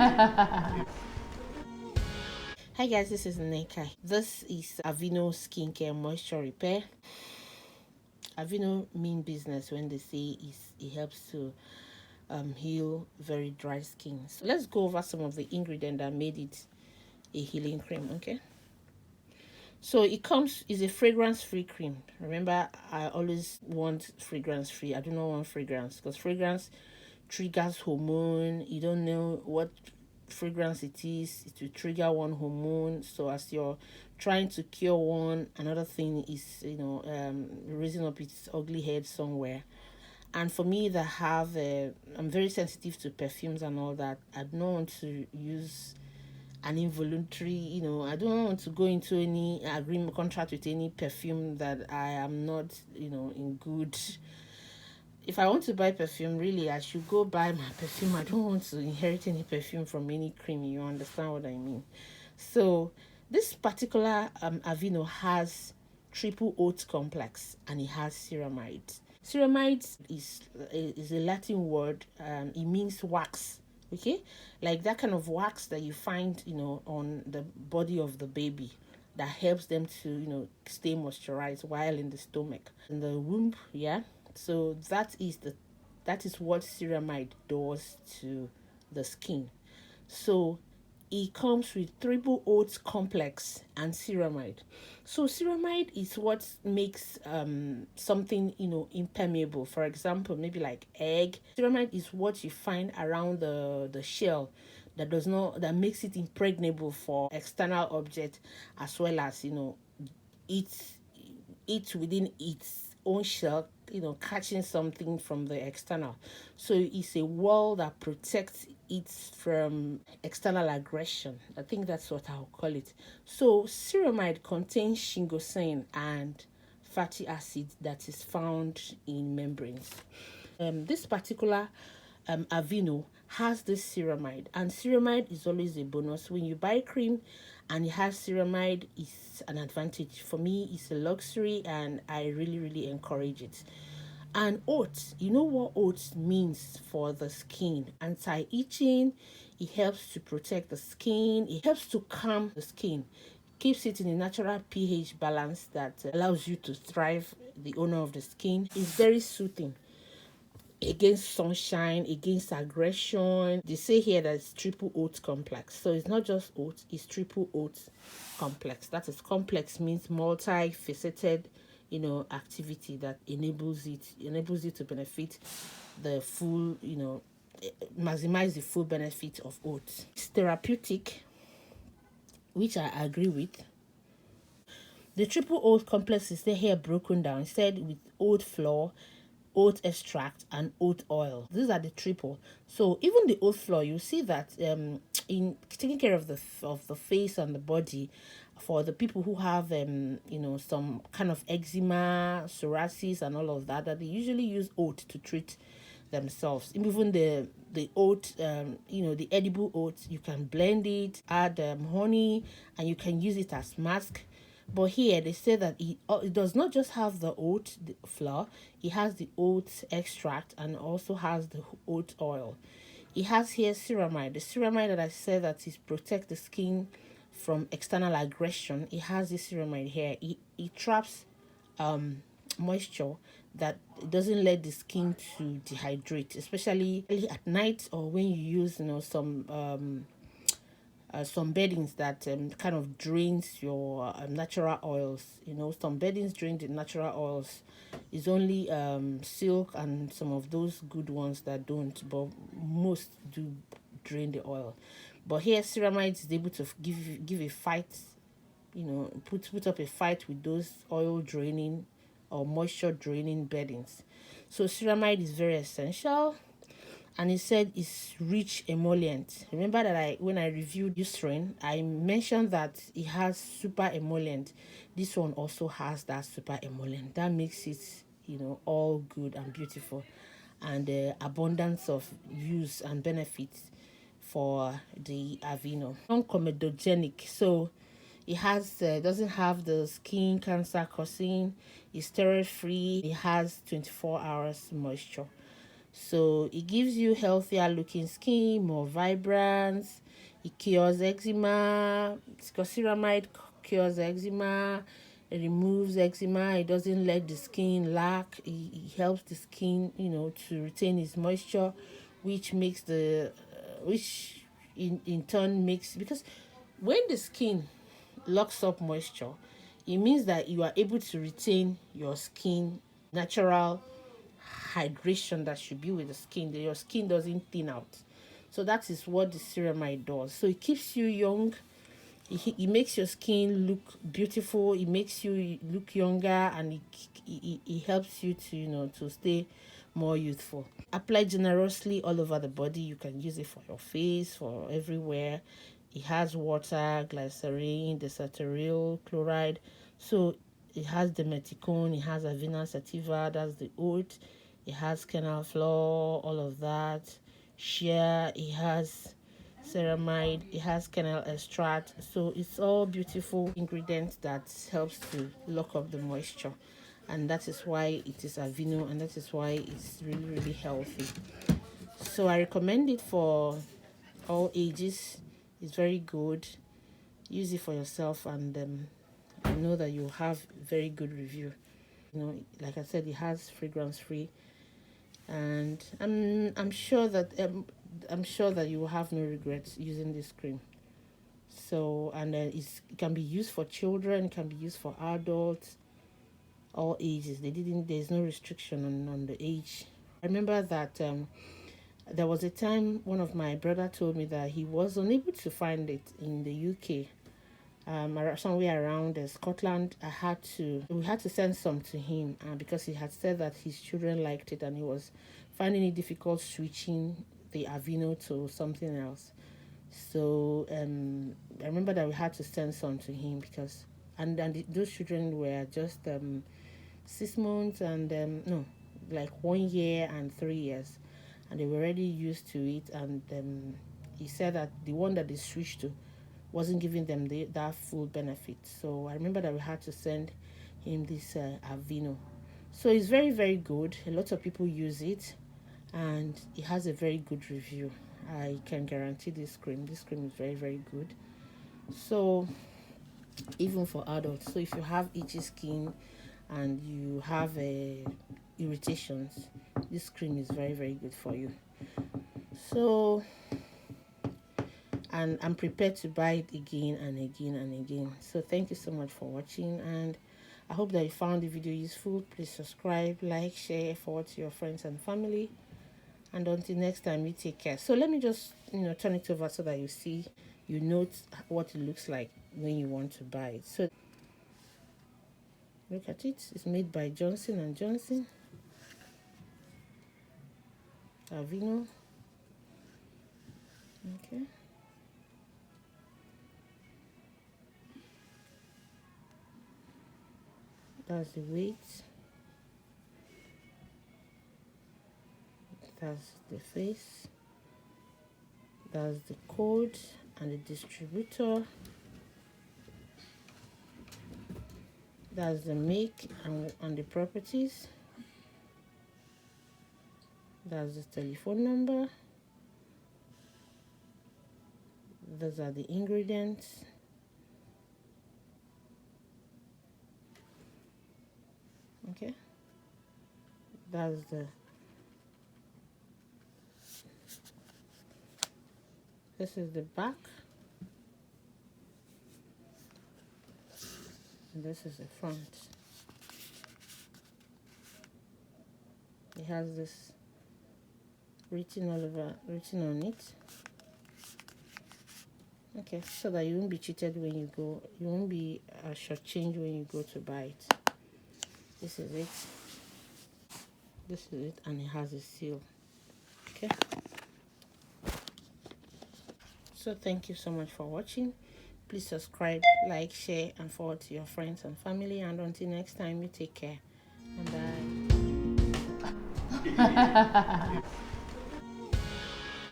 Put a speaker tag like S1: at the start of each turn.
S1: Hi guys, this is Neka. This is Aveeno Skincare Moisture Repair. Aveeno mean business when they say it helps to heal very dry skin. So let's go over some of the ingredients that made it a healing cream, okay? So it is a fragrance-free cream. Remember, I always want fragrance-free. I do not want fragrance because fragrance triggers hormone. You don't know what fragrance it is. It will trigger one hormone. So as you're trying to cure one, another thing is raising up its ugly head somewhere. And for me that I'm very sensitive to perfumes and all that, I don't want to use an involuntary, I don't want to go into any agreement contract with any perfume that I am not, in good. If I want to buy perfume, really, I should go buy my perfume. I don't want to inherit any perfume from any cream. You understand what I mean? So, this particular Aveeno has triple oat complex and it has ceramide. Ceramide is a Latin word. It means wax. Okay, like that kind of wax that you find, on the body of the baby that helps them to, stay moisturized while in the stomach, in the womb. Yeah, so that is what ceramide does to the skin. So it comes with triple oats complex and ceramide. So ceramide is what makes something, impermeable. For example, maybe like egg. Ceramide is what you find around the shell that makes it impregnable for external objects, as well as, it within its own shell, catching something from the external. So it's a wall that protects it from external aggression. I think that's what I'll call it. So ceramide contains shingosan and fatty acid that is found in membranes. This particular Aveeno has this ceramide, and ceramide is always a bonus when you buy cream and it has ceramide. Is an advantage for me. It's a luxury and I really encourage it. And oats, you know what oats means for the skin? Anti-itching. It helps to protect the skin. It helps to calm the skin, keeps it in a natural pH balance that allows you to thrive, the owner of the skin. It's very soothing against sunshine, against aggression. They say here that it's triple oat complex. So it's not just oats, it's triple oat complex. That is, complex means multifaceted, activity that enables you to benefit the full, maximize the full benefit of oats. It's therapeutic, which I agree with. The triple oat complex is here broken down, instead with oat flour, oat extract, and oat oil. These are the triple. So even the oat flour, you see that in taking care of the face and the body, for the people who have some kind of eczema, psoriasis, and all of that, that they usually use oat to treat themselves. Even the oat, the edible oats, you can blend it, add honey, and you can use it as mask. But here they say that it does not just have the oat flour, it has the oat extract and also has the oat oil. It has here ceramide. The ceramide that I said that is protect the skin from external aggression. It has this ceramide here. It traps moisture that doesn't let the skin to dehydrate, especially at night or when you use some beddings that kind of drains your natural oils. Some beddings drain the natural oils. It's only silk and some of those good ones that don't, but most do drain the oil. But here, ceramide is able to give a fight, put up a fight with those oil draining or moisture draining beddings. So ceramide is very essential, and it said it's rich emollient. Remember that when I reviewed Eucerin, I mentioned that it has super emollient. This one also has that super emollient. That makes it, all good and beautiful, and abundance of use and benefits for the Aveeno. Non-comedogenic, so it doesn't have the skin cancer causing. It's steroid free. It has 24 hours moisture. So it gives you healthier looking skin, more vibrance. It cures eczema. Ceramide cures eczema. It removes eczema. It doesn't let the skin lack. It helps the skin, to retain its moisture, which makes which in turn makes, because when the skin locks up moisture, it means that you are able to retain your skin natural hydration that should be with the skin, that your skin doesn't thin out. So that is what the ceramide does. So it keeps you young. It makes your skin look beautiful. It makes you look younger, and it helps you to to stay more youthful. Apply generously all over the body. You can use it for your face, for everywhere. It has water, glycerin, desateryl chloride. So it has dimeticone, it has Avena sativa, that's the oat. It has kernel flour, all of that. Shea, it has ceramide, it has kernel extract. So it's all beautiful ingredients that helps to lock up the moisture, and that is why it is Aveeno, and that is why it's really really healthy. So I recommend it for all ages. It's very good. Use it for yourself, and I know that you'll have very good review. Like I said, it has fragrance free, and I'm sure that you will have no regrets using this cream. So, and it can be used for children, it can be used for adults, all ages. There's no restriction on the age. I remember that there was a time one of my brother told me that he was unable to find it in the UK, somewhere around Scotland. We had to send some to him, because he had said that his children liked it, and he was finding it difficult switching the Aveeno to something else. So I remember that we had to send some to him, because those children were just 6 months and no, like 1 year and 3 years, and they were already used to it. And he said that the one that they switched to wasn't giving them that full benefit. So I remember that we had to send him this Aveeno. So it's very very good. A lot of people use it, and it has a very good review. I can guarantee this cream. This cream is very very good. So even for adults. So if you have itchy skin and you have irritations, this cream is very very good for you. So, and I'm prepared to buy it again and again and again. So thank you so much for watching, and I hope that you found the video useful. Please subscribe, like, share, forward to your friends and family, and until next time, you take care. So let me just turn it over so that you note what it looks like when you want to buy it. So look at it. It's made by Johnson and Johnson, Aveeno. Okay. That's the weight. That's the face. That's the code and the distributor. That's the make and the properties. That's the telephone number. Those are the ingredients. Okay. That's this is the back, and this is the front. It has this written on it. Okay, so that you won't be cheated when you go. You won't be shortchanged when you go to buy it. This is it. This is it, and it has a seal. Okay. So thank you so much for watching. Please subscribe, like, share, and forward to your friends and family. And until next time, you take care. And bye.